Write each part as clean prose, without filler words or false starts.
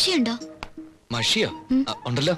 മഷിയുണ്ടോ? മഷിയോ? ഉണ്ടല്ലോ.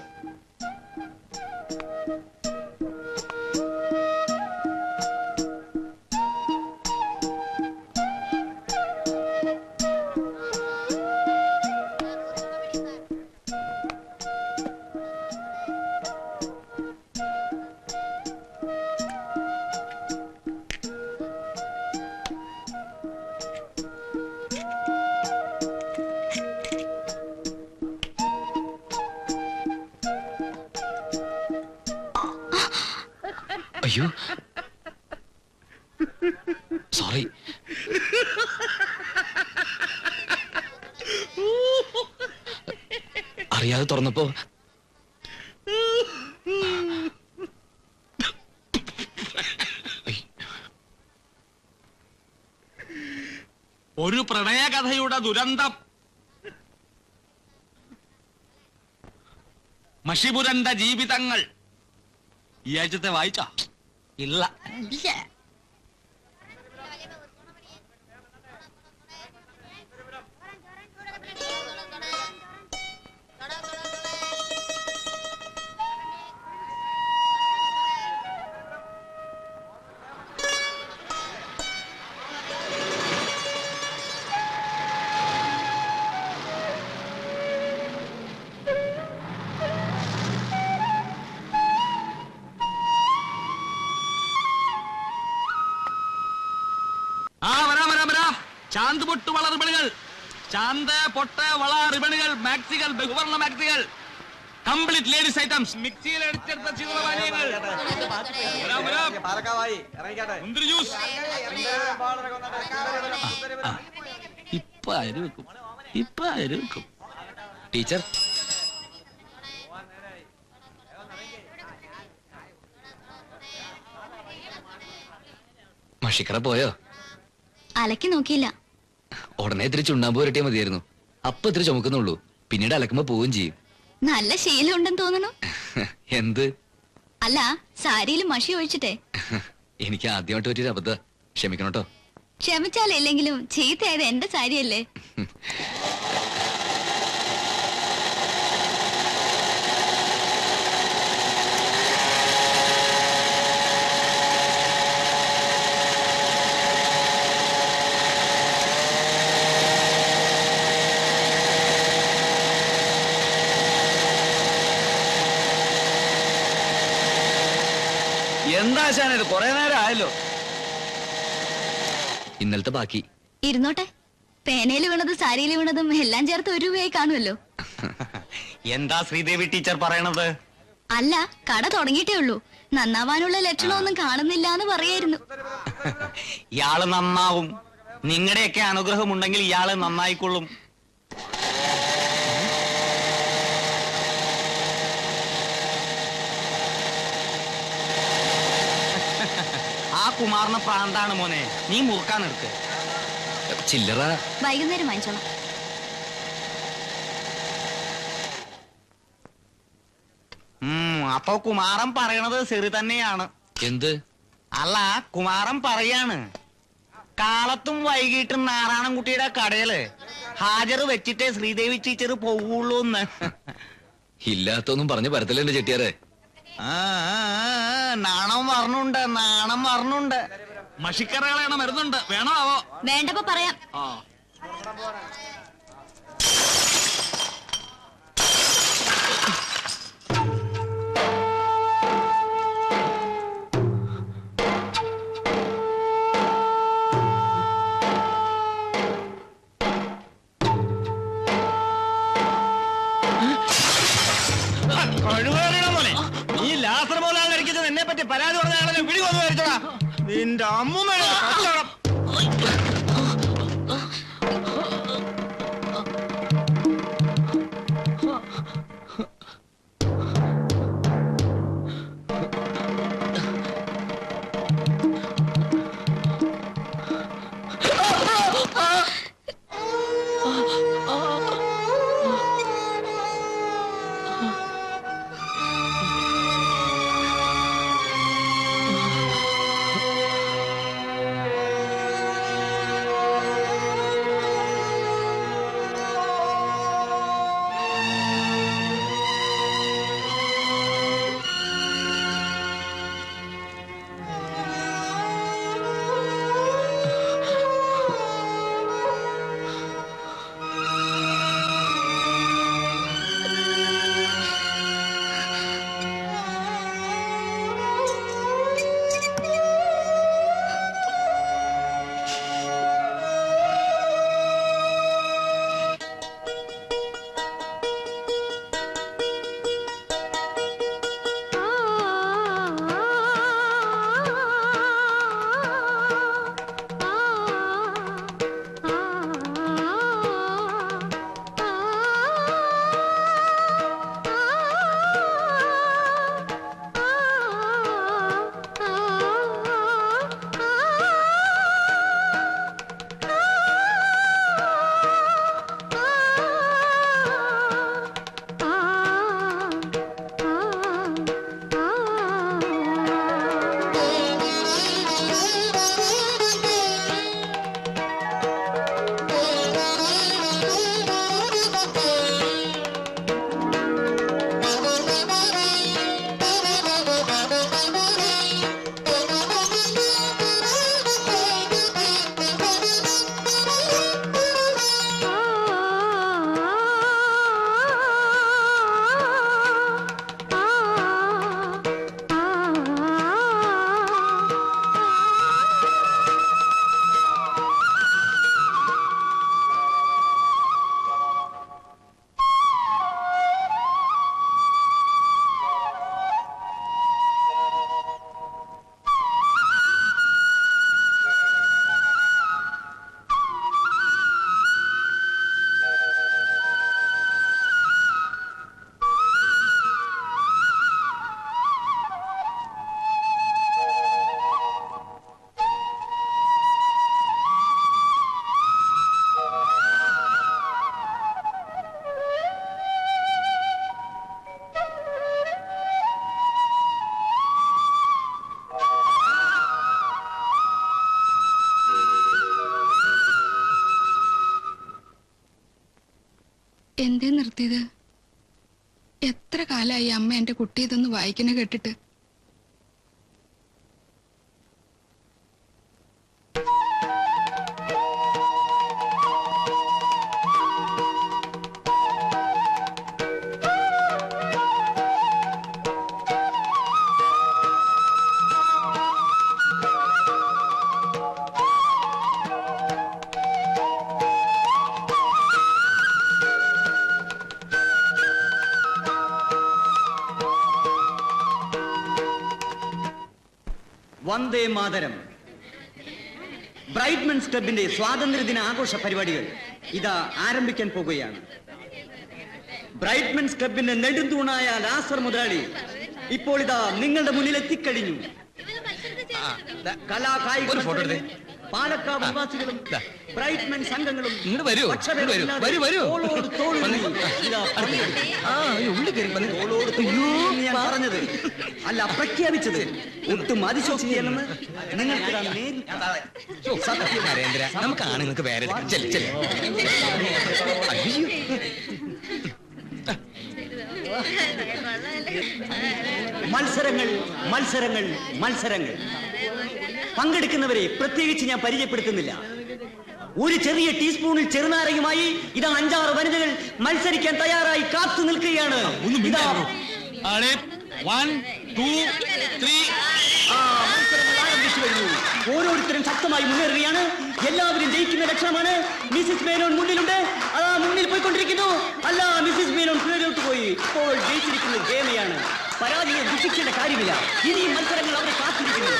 അയ്യോ, സോറി. അറിയാതെ തുറന്നപ്പോ ഒരു പ്രണയകഥയുടെ ദുരന്തം. മഷിപുരണ്ട ജീവിതങ്ങൾ. ഈ ആഴ്ചത്തെ വായിച്ച ഇല്ല. ചാന്ത് പൊട്ട് വള റിബണുകൾ, ചാന്ത് പൊട്ട് വള റിബണുകൾ, മാക്സികൾ, ബഹുവർണ്ണ മാക്സികൾ, കംപ്ലീറ്റ് ലേഡീസ് ഐറ്റംസ്, മിക്സിയിൽ അടിച്ചെടുത്ത ശീതളപാനീയങ്ങൾ, മുന്തിരി ജ്യൂസ്. ഇപ്പൊ അരി വെക്കും, ഇപ്പൊ അരി വെക്കും. ടീച്ചർ, മഷിക്കട പോയോ? അലക്കി നോക്കിയില്ല. ഉടനെ ഇത്തിരി ചുണ്ണാമ്പ് പുരട്ടിയാ മതിയായിരുന്നു. അപ്പൊ ഇത്തിരി ചുമക്കുന്നുള്ളൂ, പിന്നീട് അലക്കുമ്പോ പോവുകയും ചെയ്യും. നല്ല ശീലം ഉണ്ടെന്ന് തോന്നുന്നു. എന്ത്? അല്ല, സാരിയിൽ മഷി ഒഴിച്ചിട്ടേ. എനിക്ക് ആദ്യമായിട്ട് പറ്റിയൊരു അബദ്ധം, ക്ഷമിക്കണോട്ടോ. ക്ഷമിച്ചാലില്ലെങ്കിലും ചീത്തയായത് എന്റെ സാരിയല്ലേ. എന്താ ശാനത്, കൊറേ നേരം ആയല്ലോ. ഇന്നലത്തെ ബാക്കി ഇരുന്നോട്ടെ. പേനയിൽ വീണതും സാരിയിൽ വീണതും എല്ലാം ചേർത്ത് 1 രൂപയായി കാണുമല്ലോ. എന്താ ശ്രീദേവി ടീച്ചർ പറയണത്? അല്ല, കട തുടങ്ങിയിട്ടേ ഉള്ളൂ. നന്നാവാനുള്ള ലക്ഷണമൊന്നും കാണുന്നില്ല എന്ന് പറയായിരുന്നു. ഇയാള് നന്നാവും. നിങ്ങളുടെയൊക്കെ അനുഗ്രഹം ഉണ്ടെങ്കിൽ ഇയാള് നന്നായിക്കൊള്ളും. ആ കുമാറിന് പ്രാന്താണ് മോനെ, നീ മുറുക്കാൻ എടുക്ക്. ചില്ലറ വൈകുന്നേരം വാങ്ങിച്ചോളാം. അപ്പൊ കുമാരൻ പറയണത് ശരി തന്നെയാണ്. എന്ത്? അല്ല, കുമാരൻ പറയാണ് കാലത്തും വൈകിട്ടും നാരായണൻകുട്ടിയുടെ കടയില് ഹാജർ വെച്ചിട്ടേ ശ്രീദേവി ടീച്ചർ പോവുള്ളൂ എന്ന്. ഇല്ലാത്തൊന്നും പറഞ്ഞു പരത്തില്ല എന്റെ ചെട്ടിയാരെ. നാണം പറഞ്ഞുണ്ട്, നാണം പറഞ്ഞുണ്ട്. മഷിക്കറകളാണ് മരുന്നുണ്ട്, വേണോ ആവോ? വേണ്ടപ്പോ പറയാം. നീ ലാസർ പോലാണ് ഇരിക്കുന്നത്. എന്നെ പറ്റി പരാതി പറഞ്ഞാണല്ലോ പിടി കൊന്നു വരച്ചോടാ. നിന്റെ അമ്മൂമ്മയുടെ കച്ചവടം. എന്തേ നിർത്തിയത്? എത്ര കാലായി അമ്മ എന്റെ കുട്ടി ഇതൊന്ന് വായിക്കുന്ന കേട്ടിട്ട്. വന്ദേ മാതരം. ബ്രൈറ്റ്മെൻസ് ക്ലബിന്റെ സ്വാതന്ത്ര്യദിന ആഘോഷ പരിപാടികൾ ഇതാ ആരംഭിക്കാൻ പോകുകയാണ്. ബ്രൈറ്റ്മെൻസ് ക്ലബിന്റെ നെടുന്തൂണായ ലാസർ മുതലാളി ഇപ്പോൾ ഇതാ നിങ്ങളുടെ മുന്നിൽ എത്തിക്കഴിഞ്ഞു. കലാകായിക പാലക്കാട് നിവാസികളും ബ്രൈറ്റ്മെൻ സംഘങ്ങളും പറഞ്ഞത് അല്ല പ്രഖ്യാപിച്ചത് ഒട്ടും അതിശോക്തിയല്ലെന്ന് നിങ്ങൾക്ക് നമുക്ക് ആണുങ്ങൾക്ക് വേറെ മത്സരങ്ങൾ മത്സരങ്ങൾ മത്സരങ്ങൾ. പങ്കെടുക്കുന്നവരെ പ്രത്യേകിച്ച് ഞാൻ പരിചയപ്പെടുത്തുന്നില്ല. ഒരു ചെറിയ ടീസ്പൂണിൽ ചെറുനാരയുമായി ഇതാ 5-6 വനിതകൾ മത്സരിക്കാൻ തയ്യാറായി കാത്തു നിൽക്കുകയാണ്. മത്സരങ്ങൾ ആരംഭിച്ചു കഴിഞ്ഞു. ഓരോരുത്തരും ശക്തമായി മുന്നേറുകയാണ്. എല്ലാവരും ജയിക്കുന്ന ലക്ഷണമാണ്. മിസ്സിസ് മേനോൻ മുന്നിലുണ്ട്. അതാ മുന്നിൽ പോയിക്കൊണ്ടിരിക്കുന്നു. അല്ല, മിസ്സിസ് മേനോൻ കീഴോട്ട് പോയി. ഇപ്പോൾ ജയിച്ചിരിക്കുന്നത് ഗേമയാണ്. പരാജയം ദുഃഖിക്കേണ്ട കാര്യമില്ല. ഇനിയും മത്സരങ്ങൾ അവരെ കാത്തിരിക്കുന്നു.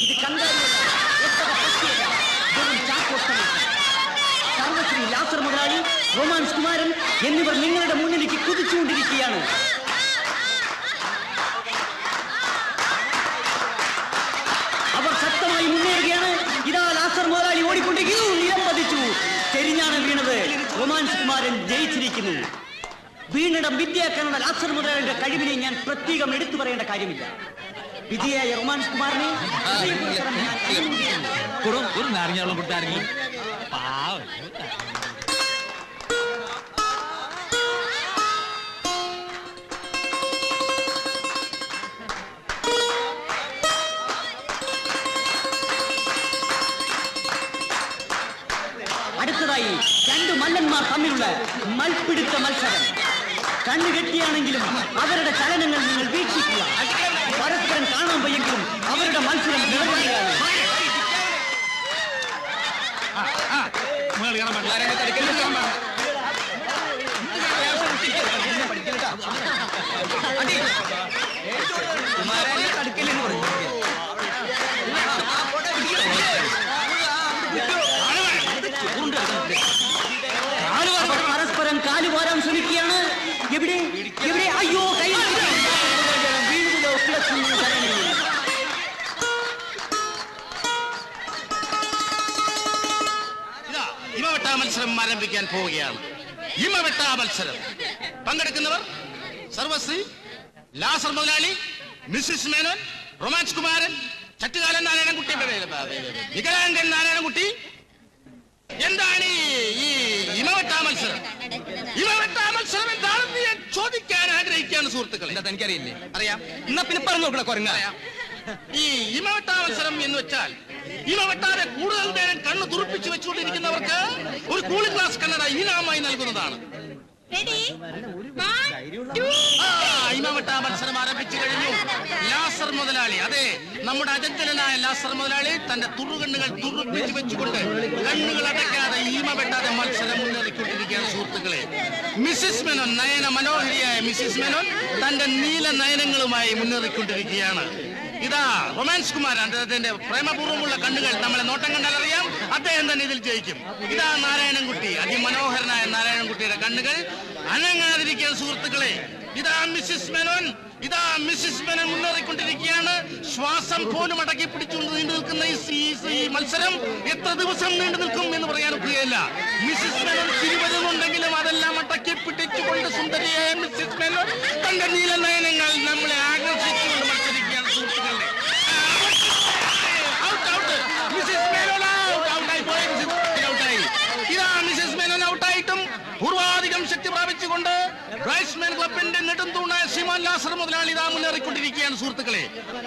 ഇത് സർവശ്രീ ലാസർ മുതലാളി, റൊമാൻസ് കുമാരൻ എന്നിവർ നിങ്ങളുടെ മുന്നിലേക്ക് കുതിച്ചുകൊണ്ടിരിക്കുകയാണ്. അവർ ശക്തമായി മുന്നേറുകയാണ്. ഇതാ ലാസർ മുതലാളി ഓടിക്കൊണ്ടിരിക്കുന്നു. നിലം പതിച്ചു. ചെരിഞ്ഞാണ് വീണത്. റൊമാൻസ് കുമാരൻ ജയിച്ചിരിക്കുന്നു. വീണിടം വിദ്യാക്കാനുള്ള ലാസർ മുതലാളിയുടെ കഴിവിനെ ഞാൻ പ്രത്യേകം എടുത്തു പറയേണ്ട കാര്യമില്ല. വിധിയായ റൊമാൻസ് കുമാറിനെ ഒരു നാരങ്ങ കൊടുത്താരെങ്കിലും അടുത്തതായി 2 മല്ലന്മാർ തമ്മിലുള്ള മൽപ്പിടുത്ത മത്സരം. കണ്ണുകെട്ടിയാണെങ്കിലും അവരുടെ ചലനങ്ങൾ നിങ്ങൾ വീക്ഷിക്കുക. പരസ്പരം കാണാൻ വയ്യെങ്കിലും അവരുടെ മത്സരം നിലനിൽക്കുകയാണ്. പരസ്പരം കാലുവാരാൻ ശ്രമിക്കുകയാണ്. എവിടെ എവിടെ? അയ്യോ, കയ്യിൽ ഇമവെട്ടാ മത്സരം ആരംഭിക്കാൻ പോവുകയാണ്. ഇമവെട്ടാ മത്സരം. പങ്കെടുക്കുന്നവർ സർവശ്രീ ലാസർ മുതലാളി, മിസ്സിസ് മേനോൻ, റൊമാൻസ് കുമാരൻ, ചട്ടുകാലൻ നാരായണൻകുട്ടി, വികലാംഗൻ നാരായണൻകുട്ടി. എന്താണ് ഈ ഇമവെട്ടാ മത്സരം? ഇമവെട്ടാ മത്സരം എന്താണെന്ന് ഞാൻ ചോദിക്കാൻ ആഗ്രഹിക്കുകയാണ് സുഹൃത്തുക്കളെ. എനിക്കറിയില്ലേ? അറിയാം. എന്നാ പിന്നെ പറഞ്ഞു നോക്കണ കുറഞ്ഞ. ഈ ഇമവെട്ടാ മത്സരം എന്ന് വെച്ചാൽ ഇമ വെട്ടാതെ കൂടുതൽ നേരം കണ്ണ് തുറപ്പിച്ച് വെച്ചുകൊണ്ടിരിക്കുന്നവർക്ക് ഒരു കൂളിംഗ് ഗ്ലാസ് കണ്ണട ഇനാമായി നൽകുന്നതാണ്. ഇമവെട്ടാ മത്സരം ആരംഭിച്ചു കഴിഞ്ഞു. ലാസർ മുതലാളി, അതെ, നമ്മുടെ അജന്തനായ ലാസർ മുതലാളി തന്റെ തുറുകണ്ണുകൾ തുറപ്പിച്ച് വെച്ചുകൊണ്ട് കണ്ണുകൾ അടയ്ക്കാതെ ഇമ വെട്ടാതെ മത്സരം മുന്നേറിക്കൊണ്ടിരിക്കുകയാണ് സുഹൃത്തുക്കളെ. മിസ്സിസ് മേനോൻ, നയന മനോഹരിയായ മിസ്സിസ് മേനോൻ തന്റെ നീല നയനങ്ങളുമായി മുന്നേറിക്കൊണ്ടിരിക്കുകയാണ്. ഇതാ റൊമാൻസ് കുമാർ, അദ്ദേഹത്തിന്റെ പ്രേമപൂർവ്വമുള്ള കണ്ണുകൾ നമ്മളെ നോട്ടം കണ്ടാൽ അറിയാം അദ്ദേഹം തന്നെ ഇതിൽ ജയിക്കും. ഇതാ നാരായണൻകുട്ടി, അതിമനോഹരനായ നാരായണൻകുട്ടിയുടെ കണ്ണുകൾ അനങ്ങാതിരിക്കാൻ സുഹൃത്തുക്കളെ. ഇതാ മിസ്സിസ് മേനോൻ, ഇതാ മിസ്സിസ് മേനോൻ മുന്നേറിക്കൊണ്ടിരിക്കുകയാണ്. ശ്വാസം പോലും അടക്കി പിടിച്ചുകൊണ്ട് നീണ്ടു നിൽക്കുന്ന ഈ മത്സരം എത്ര ദിവസം നീണ്ടു നിൽക്കും എന്ന് പറയാൻ ഒക്കുകയില്ല. മിസ്സിസ് മേനോൻ തിരുവരുന്നുണ്ടെങ്കിലും അതെല്ലാം അടക്കി പിടിച്ചുകൊണ്ട് സുന്ദരിയായ മിസ്സിസ് മേനോൻ തന്റെ നീല നയനങ്ങൾ നമ്മളെ ആകർഷിച്ചുകൊണ്ട് മത്സരിക്കുകയാണ് സുഹൃത്തുക്കളെ. ഔട്ട് ഔട്ട്, മിസ്സിസ് മേനോൻ ഔട്ടായി പോയ ലാസർ മുതലാളി ഇതാ മുന്നേറിക്കൊണ്ടിരിക്കുകയാണ് സുഹൃത്തുക്കളെ.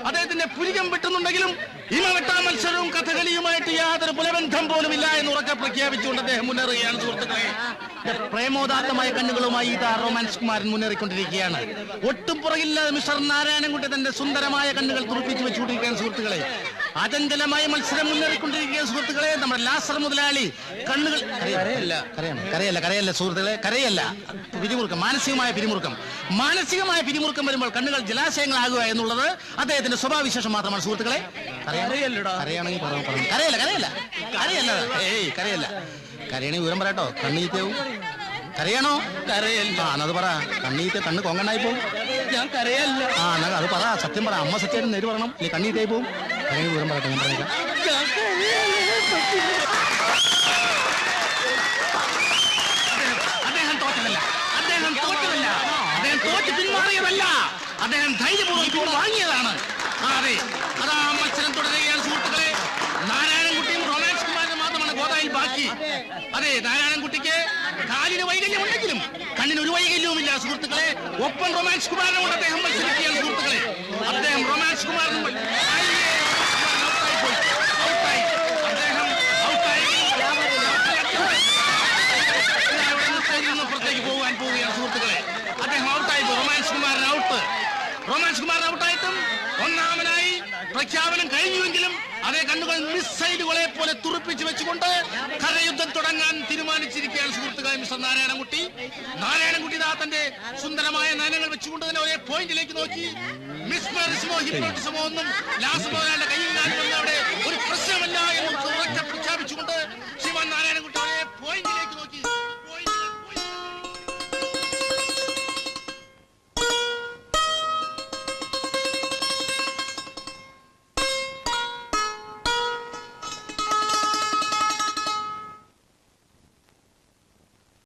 അദ്ദേഹത്തിന്റെ പുരികം വെട്ടുന്നുണ്ടെങ്കിലും ഇമവെട്ടാ മത്സരവും കഥകളിയുമായിട്ട് യാതൊരു പുലബന്ധം പോലും ഇല്ല എന്ന് ഉറക്കെ പ്രഖ്യാപിച്ചുകൊണ്ട് അദ്ദേഹം മുന്നേറുകയാണ് സുഹൃത്തുക്കളെ. പ്രേമോദാത്തമായ കണ്ണുകളുമായി ഇതാ റൊമാൻസ് കുമാരൻ മുന്നേറിക്കൊണ്ടിരിക്കുകയാണ്. ഒട്ടും പുറകില്ലാതെ മിസ്റ്റർ നാരായണൻകുട്ടി തന്റെ സുന്ദരമായ കണ്ണുകൾ തുറപ്പിച്ചു വെച്ചുകൊണ്ടിരിക്കുകയാണ് സുഹൃത്തുക്കളെ. അചഞ്ചലമായ മത്സരം മുന്നേറിക്കൊണ്ടിരിക്കുകയാണ് സുഹൃത്തുക്കളെ. നമ്മുടെ ലാസർ മുതലാളി കണ്ണുകൾ കരയല്ല സുഹൃത്തുക്കളെ, കരയല്ല. പിരിമുറുക്കം, മാനസികമായ പിരിമുറുക്കം വരുമ്പോൾ കണ്ണുകൾ ജലാശയങ്ങളാകുക എന്നുള്ളത് അദ്ദേഹത്തിന്റെ സ്വഭാവവിശേഷം മാത്രമാണ് സുഹൃത്തുക്കളെ. കരയാണെങ്കിൽ കരയണേ വിവരം പറയട്ടോ. കണ്ണീറ്റവും കരയണോ? കരയല്ല. അത് പറ. കണ്ണീറ്റ് കണ്ണ് കൊങ്ങണ്ടായി പോവും. ഞാൻ കരയല്ല. അത് പറ, സത്യം പറ. അമ്മ സത്യം നേര് പറയണം. നീ കണ്ണീറ്റായി പോവും. കരയണ വിവരം പറയട്ടെ. ഞാൻ പറയാം. അദ്ദേഹം തോറ്റു പിന്മാറിയതല്ല. അദ്ദേഹം ധൈര്യപൂർവ്വം വാങ്ങിയതാണ്. അതെ, അതാ മത്സരം തുടരുകയാണ് സുഹൃത്തുക്കളെ. നാരായണൻകുട്ടിയും റൊമാൻസ് കുമാരനും മാത്രമാണ് ഗോദായിൽ ബാക്കി. അതെ, നാരായണൻകുട്ടിക്ക് കാലിന് വൈകല്യം ഉണ്ടെങ്കിലും കണ്ണിന് ഒരു വൈകല്യവുമില്ല സുഹൃത്തുക്കളെ. ഒപ്പം റൊമാൻസ് കുമാരനോട് അദ്ദേഹം മത്സരിക്കുകയാണ് സുഹൃത്തുക്കളെ. അദ്ദേഹം റൊമാൻസ് കുമാരനും പുറത്തേക്ക് പോവുകയാണ് സുഹൃത്തുക്കളെ. അദ്ദേഹം ഔട്ടായി. റൊമാൻസ് കുമാരൻ ഔട്ടായിട്ടും ഒന്നാമനായി പ്രഖ്യാപനം കഴിഞ്ഞുവെങ്കിലും അതേ കണ്ണുകൾ മിസൈലുകളെ പോലെ തുറപ്പിച്ചു വെച്ചുകൊണ്ട് കരയുദ്ധം തുടങ്ങാൻ തീരുമാനിച്ചിരിക്കുകയാണ് സുഹൃത്തുക്കളെ മിസ്റ്റർ നാരായണൻകുട്ടി. തന്റെ സുന്ദരമായ നയനങ്ങൾ വെച്ചുകൊണ്ട് തന്നെ ഒരേ പോയിന്റിലേക്ക് നോക്കി. മിസ്മറിസമോ ഹിപ്നോട്ടിസമോ ഒന്നും ലാസർ മുതലാളിയുടെ കയ്യിൽ നിന്നും അവിടെ ഒരു പ്രശ്നമല്ല എന്ന് ഉറക്കെ പ്രഖ്യാപിച്ചുകൊണ്ട്